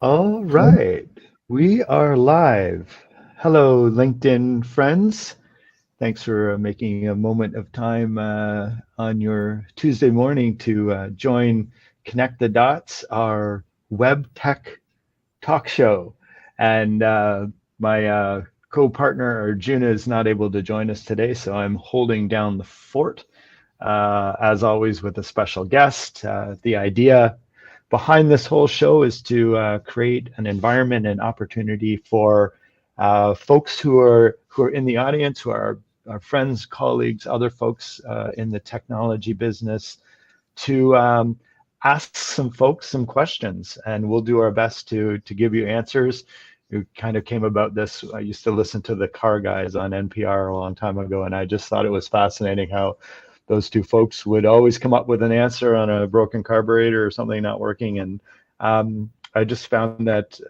All right, we are live. Hello, LinkedIn friends. Thanks for making a moment of time on your Tuesday morning to join Connect the Dots, our web tech talk show. And my co-partner Arjuna is not able to join us today, so I'm holding down the fort, as always, with a special guest. The idea behind this whole show is to create an environment and opportunity for folks who are in the audience, who are our friends, colleagues, other folks in the technology business, to ask some folks some questions, and we'll do our best to give you answers. It kind of came about this. I used to listen to the Car Guys on NPR a long time ago, and I just thought it was fascinating how those two folks would always come up with an answer on a broken carburetor or something not working. And I just found that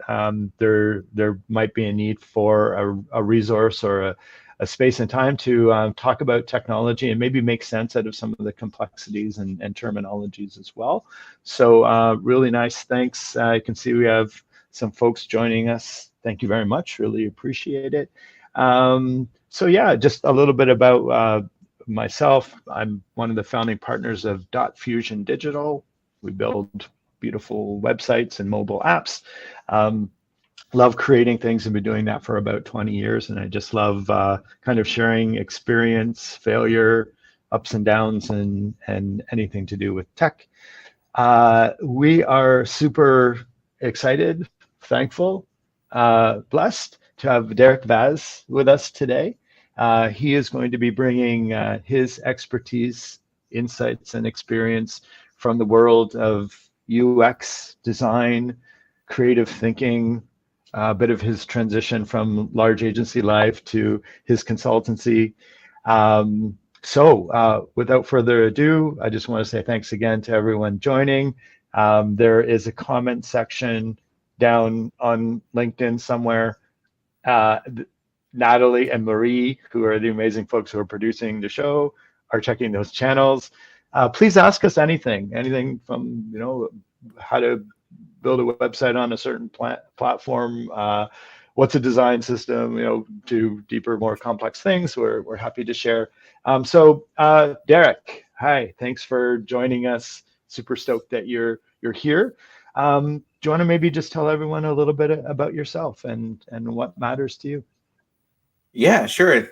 there might be a need for a resource or a space and time to talk about technology and maybe make sense out of some of the complexities and terminologies as well. So really nice. Thanks. I can see we have some folks joining us. Thank you very much. Really appreciate it. So yeah, just a little bit about myself. I'm one of the founding partners of Dot Fusion Digital. We build beautiful websites and mobile apps. Love creating things and been doing that for about 20 years. And I just love kind of sharing experience, failure, ups and downs, and anything to do with tech. We are super excited, thankful, blessed to have Derek Vaz with us today. He is going to be bringing his expertise, insights, and experience from the world of UX design, creative thinking, a bit of his transition from large agency life to his consultancy. So without further ado, I just want to say thanks again to everyone joining. There is a comment section down on LinkedIn somewhere. Natalie and Marie, who are the amazing folks who are producing the show, are checking those channels. Please ask us anything from, how to build a website on a certain platform, what's a design system, to deeper, more complex things. We're happy to share. So Derek, hi, thanks for joining us. Super stoked that you're here. Do you want to maybe just tell everyone a little bit about yourself and what matters to you? Yeah, sure.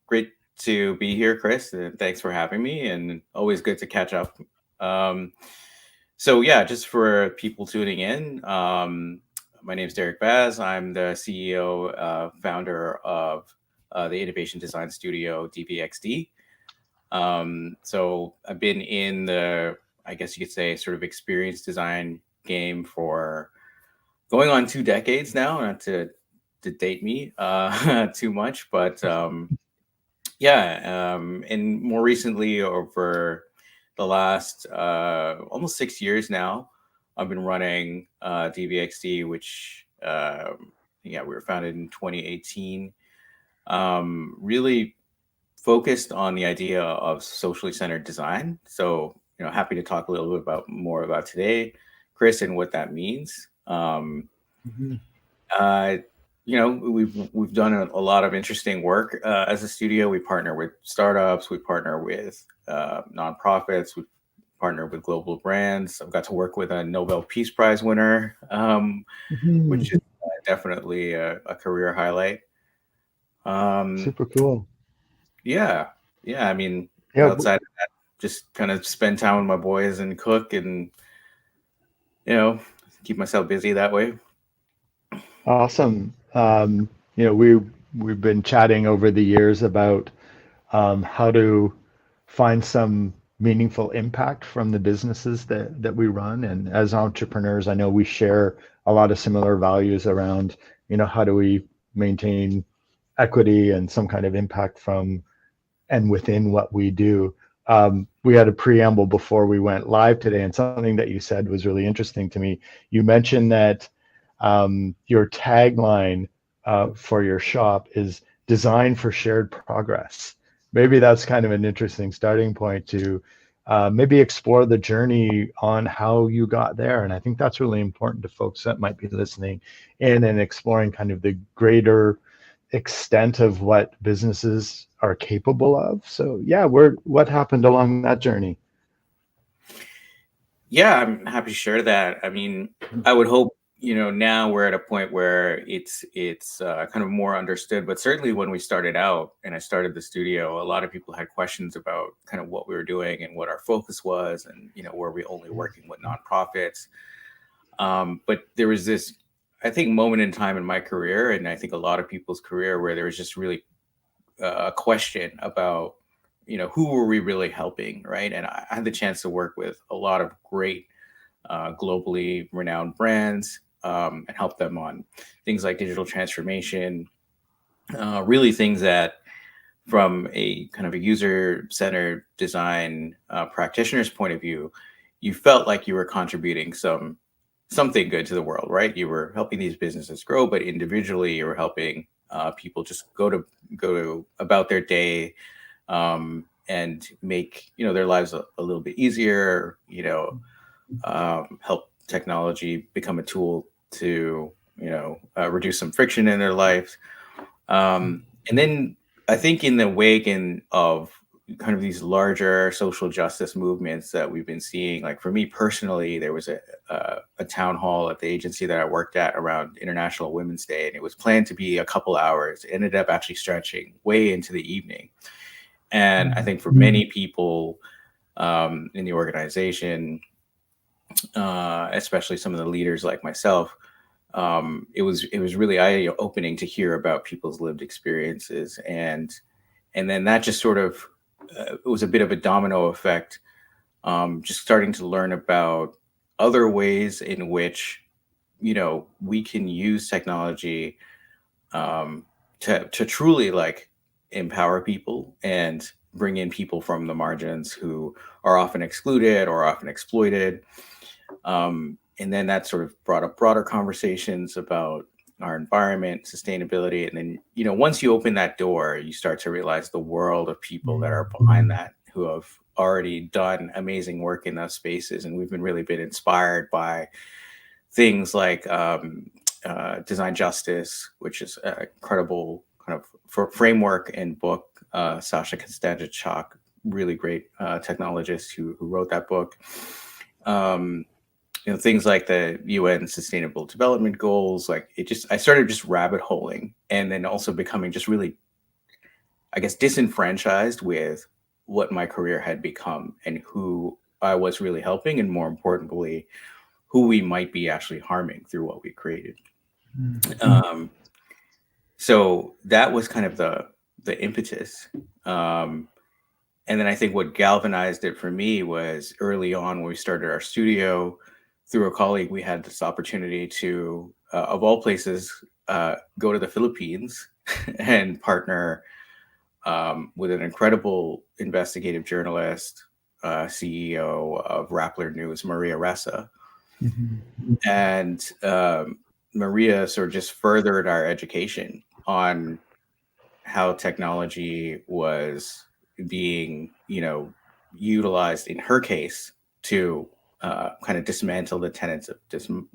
Great to be here, Chris. And thanks for having me, and always good to catch up. So yeah, just for people tuning in, my name is Derek Vaz. I'm the CEO, founder of the innovation design studio DVXD. So I've been in the, I guess you could say, sort of experience design game for going on 2 decades now. Not to date me too much, but and more recently, over the last almost 6 years now, I've been running DVXD, which we were founded in 2018. Really focused on the idea of socially centered design. So happy to talk a little bit more about today, Chris, and what that means. Mm-hmm. We've done a lot of interesting work as a studio. We partner with startups, we partner with nonprofits, we partner with global brands. I've got to work with a Nobel Peace Prize winner, Mm-hmm. which is definitely a career highlight. Super cool. Yeah, yeah. I mean, Yeah, outside of that, just kind of spend time with my boys and cook, and keep myself busy that way. awesome. We've been chatting over the years about how to find some meaningful impact from the businesses that we run. And as entrepreneurs, I know we share a lot of similar values around, how do we maintain equity and some kind of impact from and within what we do. We had a preamble before we went live today, and something that you said was really interesting to me. You mentioned that your tagline for your shop is "Design for Shared Progress." Maybe that's kind of an interesting starting point to maybe explore the journey on how you got there. And I think that's really important to folks that might be listening in and exploring kind of the greater extent of what businesses are capable of. So yeah, what happened along that journey? Yeah, I'm happy to share that. I mean, I would hope, now we're at a point where it's kind of more understood. But certainly when we started out and I started the studio, a lot of people had questions about kind of what we were doing and what our focus was, and were we only working with nonprofits? But there was this, I think, moment in time in my career, and I think a lot of people's career, where there was just really a question about who were we really helping, right? And I had the chance to work with a lot of great globally renowned brands, and help them on things like digital transformation, really things that, from a kind of a user-centered design practitioner's point of view, you felt like you were contributing something good to the world, right? You were helping these businesses grow, but individually you were helping people just go to about their day, and make their lives a little bit easier. Help technology become a tool to reduce some friction in their lives. And then I think in the wake of kind of these larger social justice movements that we've been seeing, like for me personally, there was a town hall at the agency that I worked at around International Women's Day, and it was planned to be a couple hours. It ended up actually stretching way into the evening. And I think for many people in the organization, especially some of the leaders like myself, it was really eye-opening to hear about people's lived experiences, and then that just sort of it was a bit of a domino effect. Just starting to learn about other ways in which we can use technology to truly like empower people and bring in people from the margins who are often excluded or often exploited. And then that sort of brought up broader conversations about our environment, sustainability. And then, once you open that door, you start to realize the world of people that are behind that, who have already done amazing work in those spaces. And we've really been inspired by things like Design Justice, which is an incredible kind of framework and book. Sasha Konstantichuk, really great technologist who wrote that book. Things like the UN Sustainable Development Goals. Like I started just rabbit holing, and then also becoming just really, I guess, disenfranchised with what my career had become and who I was really helping, and more importantly, who we might be actually harming through what we created. Mm-hmm. So that was kind of the impetus. And then I think what galvanized it for me was early on when we started our studio. Through a colleague, we had this opportunity to, of all places, go to the Philippines and partner with an incredible investigative journalist, CEO of Rappler News, Maria Ressa. Mm-hmm. And Maria sort of just furthered our education on how technology was being, utilized in her case to kind of dismantle the tenets of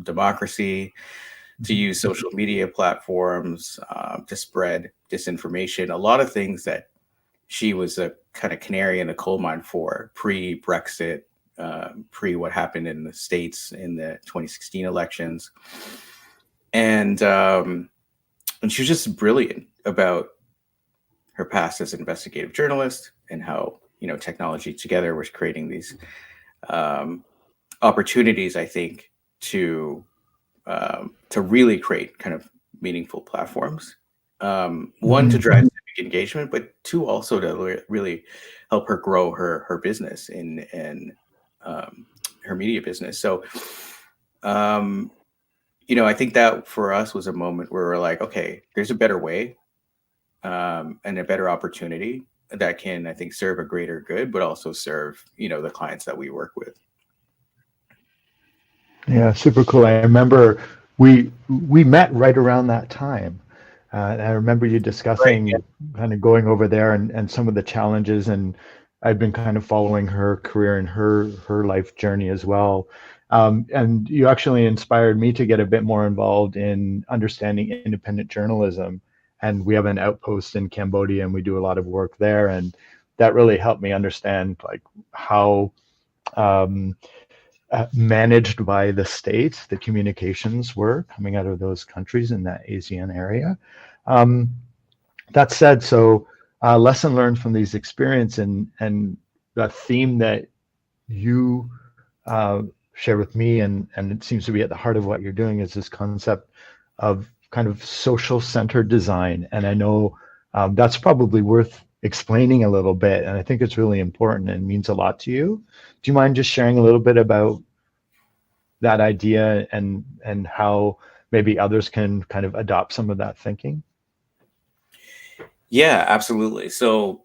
democracy, to use social media platforms to spread disinformation, a lot of things that she was a kind of canary in the coal mine for pre-Brexit, pre what happened in the States in the 2016 elections. And she was just brilliant about her past as an investigative journalist and how, technology together was creating these opportunities, I think, to really create kind of meaningful platforms. One, to drive civic engagement, but two, also to really help her grow her business and her media business. So, I think that for us was a moment where we're like, okay, there's a better way and a better opportunity that can, I think, serve a greater good, but also serve, the clients that we work with. Yeah, super cool. I remember we met right around that time. I remember you discussing kind of going over there and some of the challenges and I've been kind of following her career and her life journey as well. And you actually inspired me to get a bit more involved in understanding independent journalism. And we have an outpost in Cambodia, and we do a lot of work there. And that really helped me understand like how um, managed by the state the communications were coming out of those countries in that ASEAN area. Um, that said, so lesson learned from these experience and the theme that you uh, share with me, and it seems to be at the heart of what you're doing, is this concept of kind of social centered design. And I know that's probably worth explaining a little bit, and I think it's really important and means a lot to you. Do you mind just sharing a little bit about that idea and how maybe others can kind of adopt some of that thinking? Yeah, absolutely. So,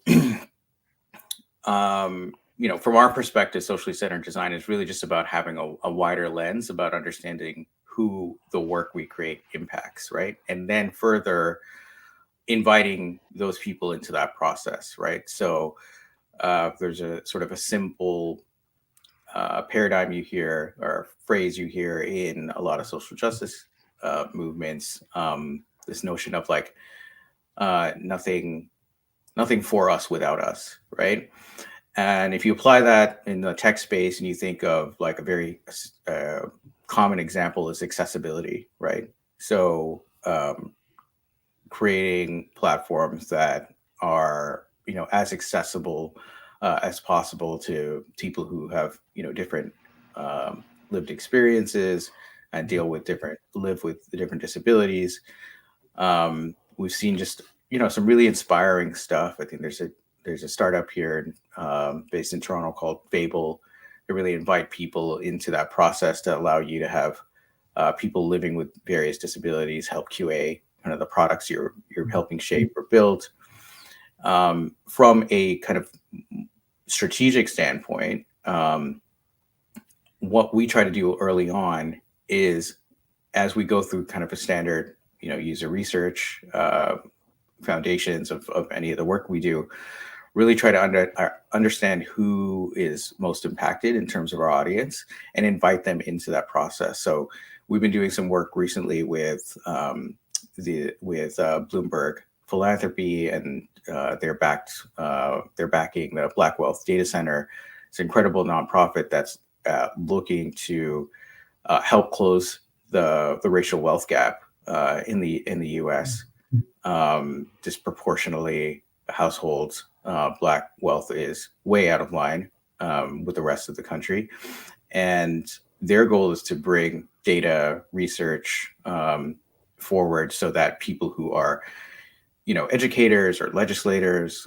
from our perspective, socially centered design is really just about having a wider lens about understanding who the work we create impacts, right? And then further inviting those people into that process, right? So, there's a sort of a simple paradigm you hear or phrase you hear in a lot of social justice movements. This notion of like nothing for us without us, right? And if you apply that in the tech space and you think of like a very common example is accessibility, right? So creating platforms that are, as accessible as possible to people who have, different lived experiences and live with the different disabilities. We've seen just some really inspiring stuff. I think there's a startup here based in Toronto called Fable. They really invite people into that process to allow you to have people living with various disabilities help QA kind of the products you're helping shape or build. From a kind of strategic standpoint, what we try to do early on is as we go through kind of a standard, user research foundations of any of the work we do, really try to understand who is most impacted in terms of our audience and invite them into that process. So we've been doing some work recently with Bloomberg Philanthropy, and they're backing the Black Wealth Data Center. It's an incredible nonprofit that's looking to help close the racial wealth gap in the U.S. Disproportionately, households Black wealth is way out of line with the rest of the country, and their goal is to bring data research forward so that people who are, educators or legislators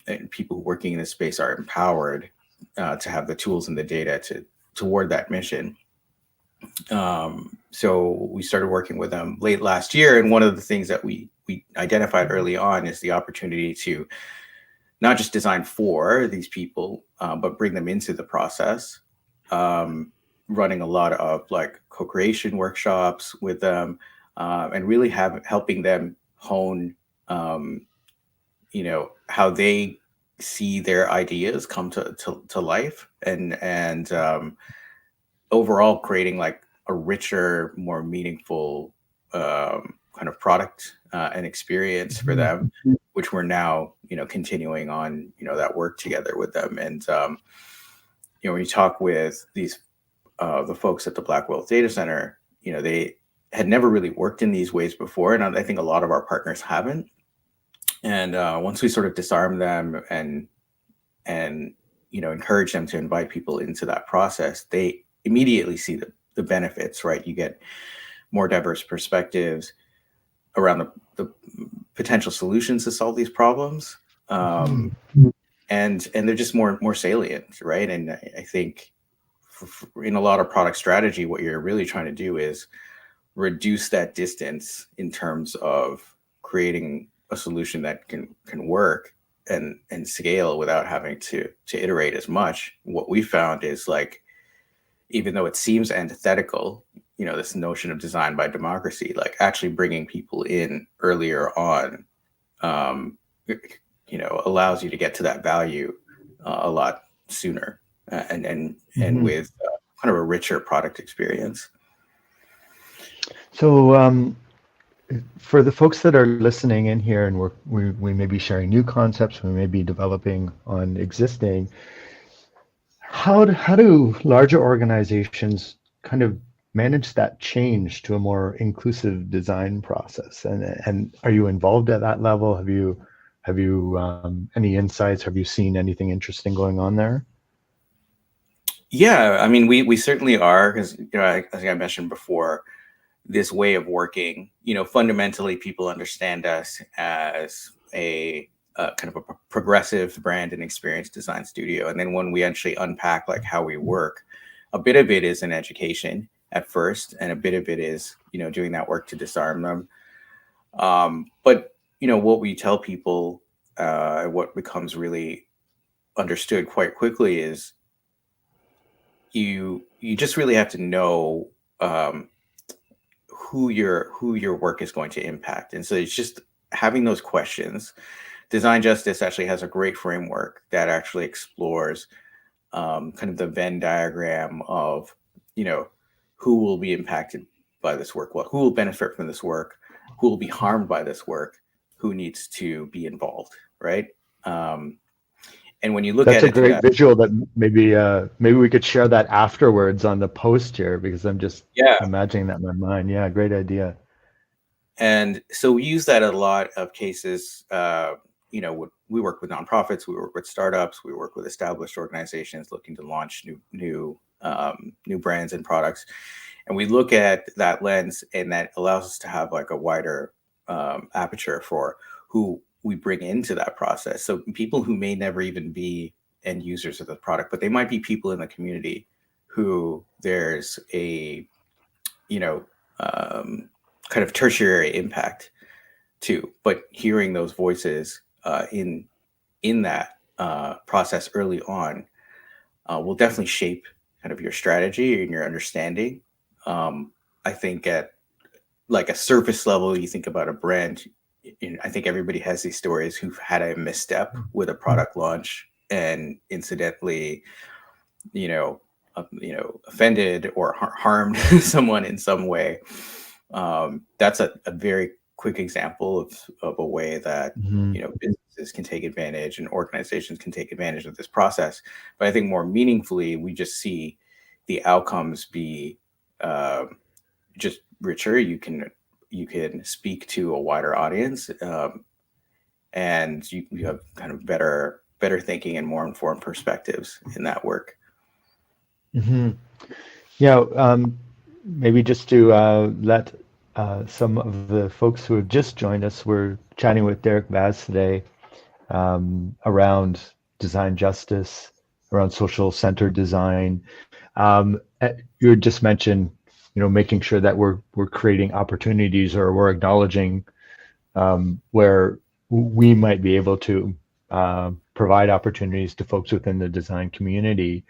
and people working in this space are empowered to have the tools and the data toward that mission. So we started working with them late last year, and one of the things that we identified early on is the opportunity to not just design for these people, but bring them into the process. Running a lot of like co-creation workshops with them, and really helping them hone, how they see their ideas come to life, and overall creating like a richer, more meaningful kind of product and experience for them, which we're now, continuing on, that work together with them. And, when you talk with the folks at the Black Wealth Data Center, they had never really worked in these ways before. And I think a lot of our partners haven't. And once we sort of disarm them and encourage them to invite people into that process, they immediately see the benefits, right? You get more diverse perspectives around the potential solutions to solve these problems. And they're just more salient, right? And I think in a lot of product strategy, what you're really trying to do is reduce that distance in terms of creating a solution that can work and scale without having to iterate as much. What we found is like, even though it seems antithetical, this notion of design by democracy, like actually bringing people in earlier on, allows you to get to that value a lot sooner, and Hmm. with kind of a richer product experience. So, for the folks that are listening in here, and we may be sharing new concepts, we may be developing on existing. How do larger organizations kind of manage that change to a more inclusive design process? And are you involved at that level? Have you any insights? Have you seen anything interesting going on there? Yeah, I mean, we certainly are, because I think I mentioned before, this way of working, fundamentally people understand us as a kind of a progressive brand and experience design studio. And then when we actually unpack like how we work, a bit of it is an education at first, and a bit of it is, doing that work to disarm them. But what we tell people, what becomes really understood quite quickly is you just really have to know um, who your work is going to impact. And so it's just having those questions. Design Justice actually has a great framework that actually explores kind of the Venn diagram of, you know, who will be impacted by this work, who will benefit from this work, who will be harmed by this work, who needs to be involved, right? Um, and when you look That's at a it through great that, visual that maybe we could share that afterwards on the post here because I'm just yeah. imagining that in my mind. Yeah, great idea. And so we use that in a lot of cases. We work with nonprofits, we work with startups, we work with established organizations looking to launch new brands and products, and we look at that lens, and that allows us to have like a wider aperture for who we bring into that process. So people who may never even be end users of the product, but they might be people in the community who there's a you know um, kind of tertiary impact too. But hearing those voices in that process early on will definitely shape kind of your strategy and your understanding. Um, I think at like a surface level, you think about a brand. I think everybody has these stories who've had a misstep with a product launch and incidentally, offended or harmed someone in some way. That's a very quick example of a way that Hmm. businesses can take advantage and organizations can take advantage of this process. But I think more meaningfully, we just see the outcomes be just richer. You can speak to a wider audience, and you have kind of better thinking and more informed perspectives in that work. Hmm. Yeah, maybe just to let some of the folks who have just joined us, we're chatting with Derek Vaz today around design justice, around social centered design. You had just mentioned, making sure that we're creating opportunities or we're acknowledging where we might be able to provide opportunities to folks within the design community.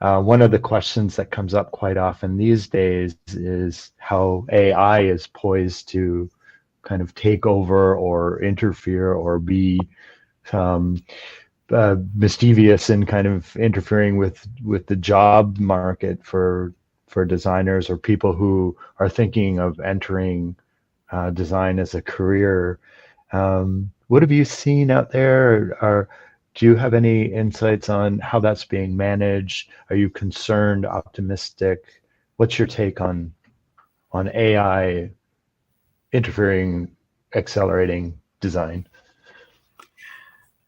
One of the questions that comes up quite often these days is how AI is poised to kind of take over or interfere or be um, mischievous in kind of interfering with the job market for designers or people who are thinking of entering design as a career. What have you seen out there? Do you have any insights on how that's being managed? Are you concerned, optimistic? What's your take on AI interfering, accelerating design?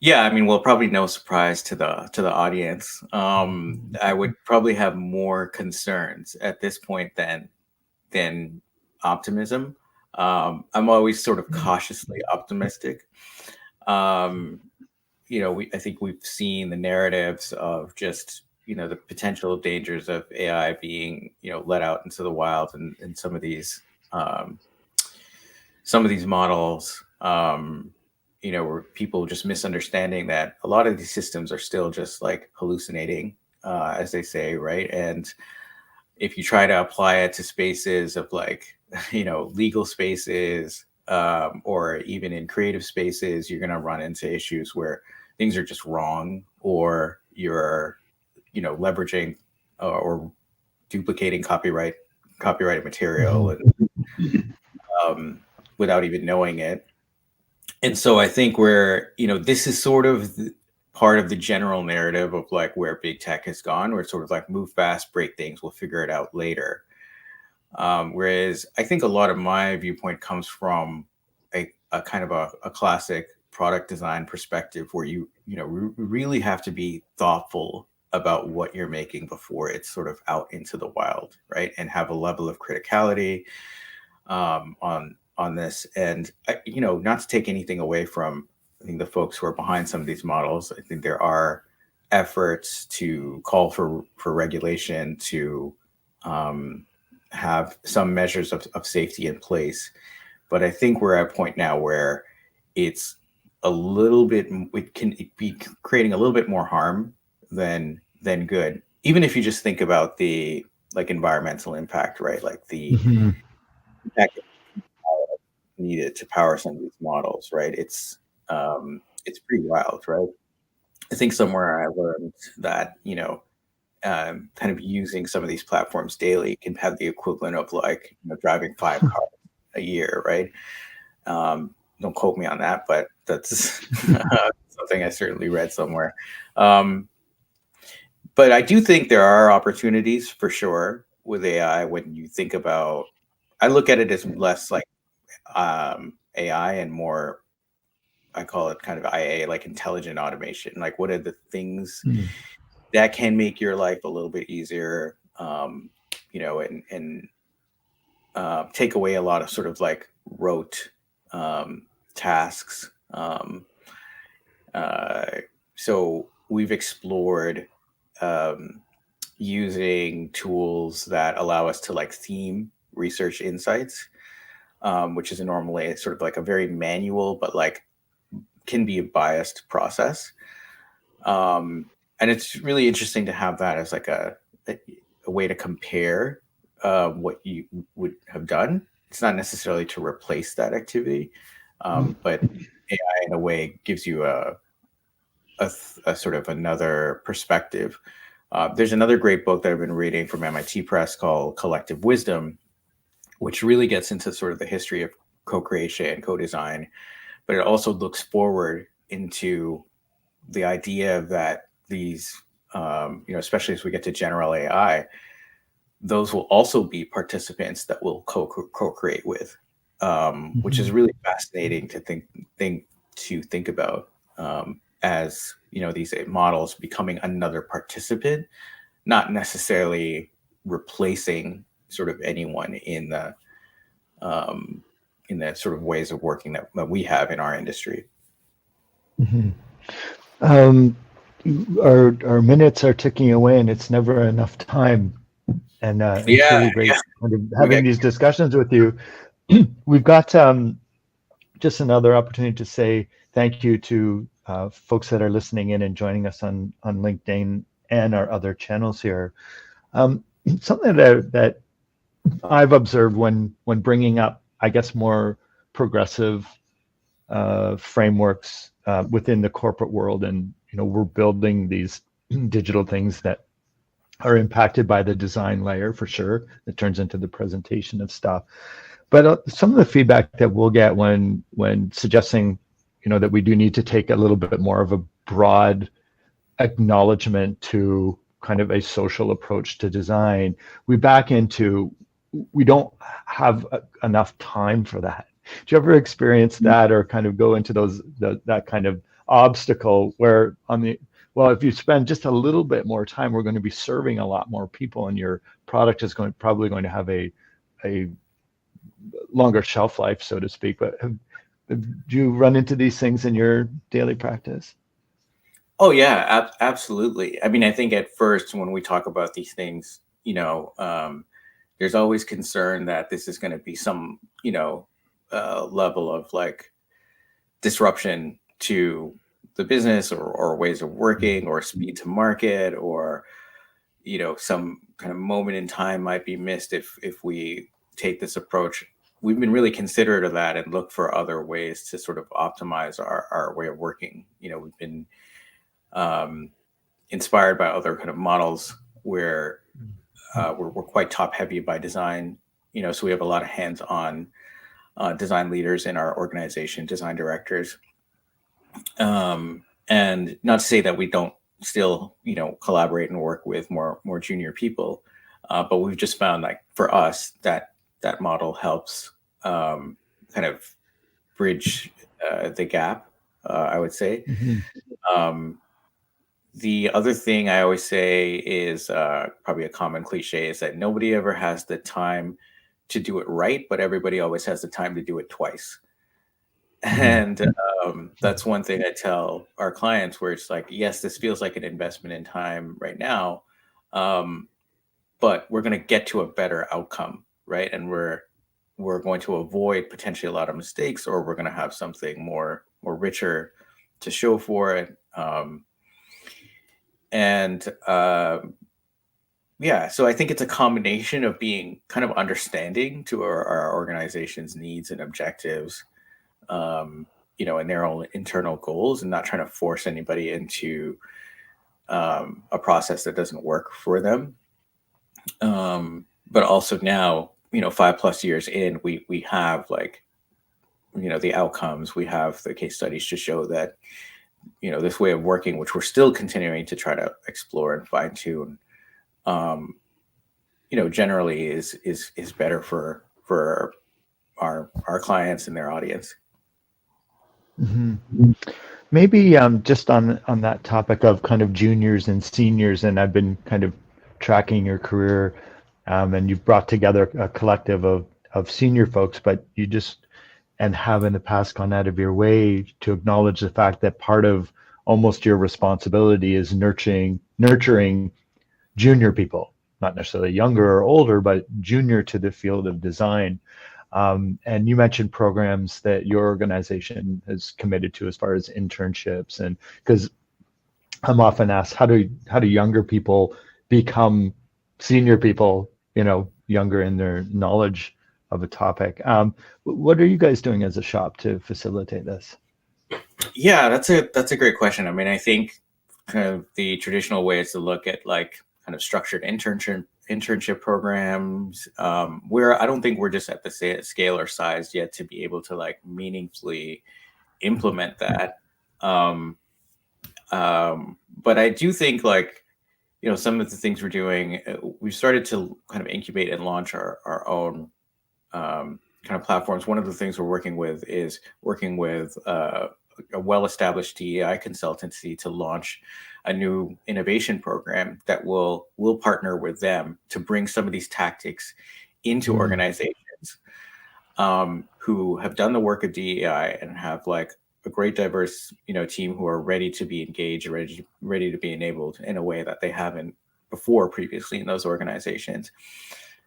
Yeah, I mean, well, probably no surprise to the audience. I would probably have more concerns at this point than optimism. I'm always sort of cautiously optimistic. Um, I think we've seen the narratives of just the potential dangers of AI being let out into the wild, and um, some of these models, where people just misunderstanding that a lot of these systems are still just like hallucinating, as they say, right? And if you try to apply it to spaces of like, legal spaces, or even in creative spaces, you're going to run into issues where things are just wrong, or you're, leveraging or duplicating copyrighted material, Mhm. and without even knowing it. And so I think this is sort of part of the general narrative of like where big tech has gone, where it's sort of like move fast, break things, we'll figure it out later. Whereas I think a lot of my viewpoint comes from a kind of a classic product design perspective, where really have to be thoughtful about what you're making before it's sort of out into the wild, right? And have a level of criticality on this. And not to take anything away from, I think, the folks who are behind some of these models. I think there are efforts to call for regulation, to have some measures of safety in place. But I think we're at a point now where it's a little bit, it can be creating a little bit more harm than good. Even if you just think about the like environmental impact, right? Like the Mhm. impact needed to power some of these models, right? It's pretty wild, right? I think somewhere I learned that kind of using some of these platforms daily can have the equivalent of like driving 5 cars a year, right? Don't quote me on that, but that's something I certainly read somewhere. Um, but I do think there are opportunities for sure with AI when you think about. I look at it as less like AI and more, I call it kind of IA, like intelligent automation. Like, what are the things Mhm. that can make your life a little bit easier, and take away a lot of sort of like rote tasks. Uh, so we've explored um, using tools that allow us to like theme research insights, which is normally sort of like a very manual, but like can be a biased process. Um, and it's really interesting to have that as like a way to compare what you would have done. It's not necessarily to replace that activity, but AI in a way gives you a sort of another perspective. There's another great book that I've been reading from MIT Press called Collective Wisdom, which really gets into sort of the history of co-creation and co-design, but it also looks forward into the idea that these, especially as we get to general AI, those will also be participants that will co-create with, which is Mhm. really fascinating to think about, as these models becoming another participant, not necessarily replacing sort of anyone um, in the sort of ways of working that we have in our industry. Mhm. Um, our minutes are ticking away, and it's never enough time. And it's Yeah, really great yeah, kind of we having get. these discussions with you. We've got just another opportunity to say thank you to folks that are listening in and joining us on LinkedIn and our other channels here. Um, Something that I've observed when bringing up, I guess, more progressive frameworks within the corporate world, and we're building these digital things that are impacted by the design layer for sure. That turns into the presentation of stuff. But some of the feedback that we'll get when suggesting, that we do need to take a little bit more of a broad acknowledgement to kind of a social approach to design, we back into we don't have enough time for that. Do you ever experience that, or kind of go into that kind of obstacle where well, if you spend just a little bit more time, we're going to be serving a lot more people, and your product is probably going to have a longer shelf life, so to speak. But do you run into these things in your daily practice? Oh yeah, absolutely. I mean, I think at first when we talk about these things, there's always concern that this is going to be some, level of like disruption to the business, or ways of working, or speed to market, or some kind of moment in time might be missed if we take this approach. we've been really considerate of that and look for other ways to sort of optimize our way of working. We've been inspired by other kind of models where we're quite top heavy by design. So we have a lot of hands-on design leaders in our organization, design directors. And not to say that we don't still, collaborate and work with more junior people, but we've just found, like, for us, that model helps kind of bridge the gap, I would say. The other thing I always say is probably a common cliche, is that nobody ever has the time to do it right, but everybody always has the time to do it twice. And that's one thing I tell our clients, where it's like, yes, this feels like an investment in time right now, but we're going to get to a better outcome, right? And we're going to avoid potentially a lot of mistakes, or we're going to have something more richer to show for it. Yeah, so I think it's a combination of being kind of understanding to our organization's needs and objectives, and their own internal goals, and not trying to force anybody into a process that doesn't work for them. But also now, 5+ years in, we have, like, the outcomes, we have the case studies to show that, this way of working, which we're still continuing to try to explore and fine tune, generally is better for our clients and their audience. Maybe just on that topic of kind of juniors and seniors, and I've been kind of tracking your career, and you've brought together a collective of senior folks, but you just and have in the past gone out of your way to acknowledge the fact that part of almost your responsibility is nurturing junior people, not necessarily younger or older, but junior to the field of design. And you mentioned programs that your organization is committed to as far as internships, and because I'm often asked, how do younger people become senior people, younger in their knowledge of a topic. What are you guys doing as a shop to facilitate this? Yeah, that's a great question. I mean, I think kind of the traditional way is to look at, like, kind of structured internship programs, where I don't think we're just at the scale or size yet to be able to, like, meaningfully implement that. But I do think, like, some of the things we're doing, we've started to kind of incubate and launch our own kind of platforms. One of the things we're working with is a well-established DEI consultancy to launch a new innovation program that will partner with them to bring some of these tactics into organizations who have done the work of DEI and have, like, a great diverse team who are ready to be engaged, ready to be enabled in a way that they haven't before previously in those organizations.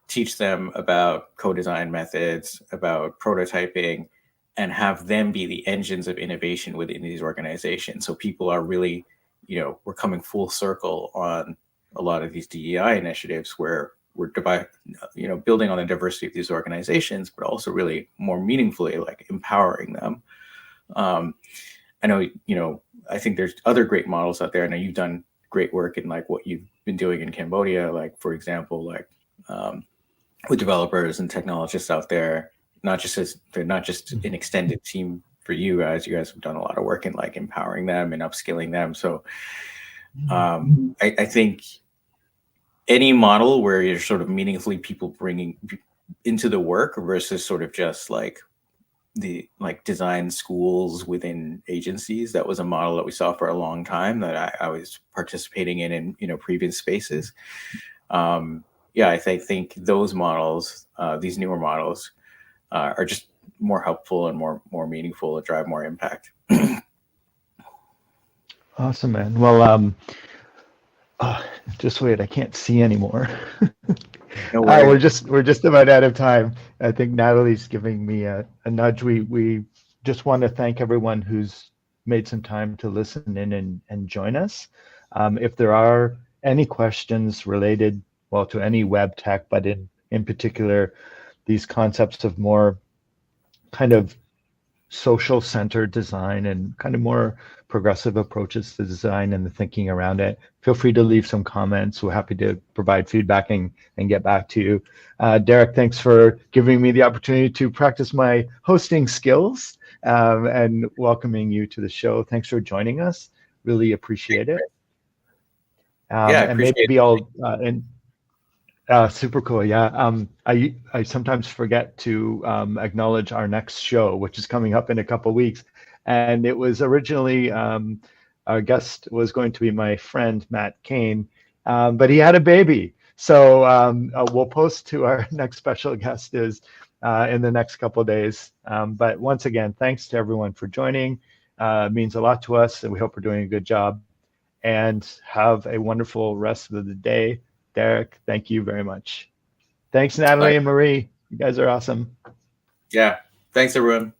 Teach them about co-design methods, about prototyping, and have them be the engines of innovation within these organizations. So people are really, we're coming full circle on a lot of these DEI initiatives where we're building on the diversity of these organizations, but also really more meaningfully, like, empowering them. I know, I think there's other great models out there. I know you've done great work in, like, what you've been doing in Cambodia, like, for example, like, with developers and technologists out there, they're not just an extended team for you guys. You guys have done a lot of work in, like, empowering them and upskilling them. So I think any model where you're sort of meaningfully people bringing into the work versus sort of just like design schools within agencies, that was a model that we saw for a long time that I was participating in previous spaces. I think those models, these newer models, are just more helpful and more meaningful to drive more impact. Awesome, man. Well, just wait, I can't see anymore. No we're just about out of time. I think Natalie's giving me a nudge. We just want to thank everyone who's made some time to listen in and join us. If there are any questions related, well, to any web tech, but in particular these concepts of more kind of social centered design and kind of more progressive approaches to design and the thinking around it. Feel free to leave some comments. We're happy to provide feedback and get back to you. Derek, thanks for giving me the opportunity to practice my hosting skills and welcoming you to the show. Thanks for joining us. Really appreciate it. Yeah, I And appreciate maybe it. I'll super cool. Yeah. I sometimes forget to acknowledge our next show, which is coming up in a couple weeks. And it was originally our guest was going to be my friend Matt Kane, but he had a baby. So we'll post to our next special guest is in the next couple of days. But once again, thanks to everyone for joining. It means a lot to us, and we hope we're doing a good job. And have a wonderful rest of the day. Derek, thank you very much. Thanks, All Natalie right. and Marie. You guys are awesome. Yeah. Thanks, everyone.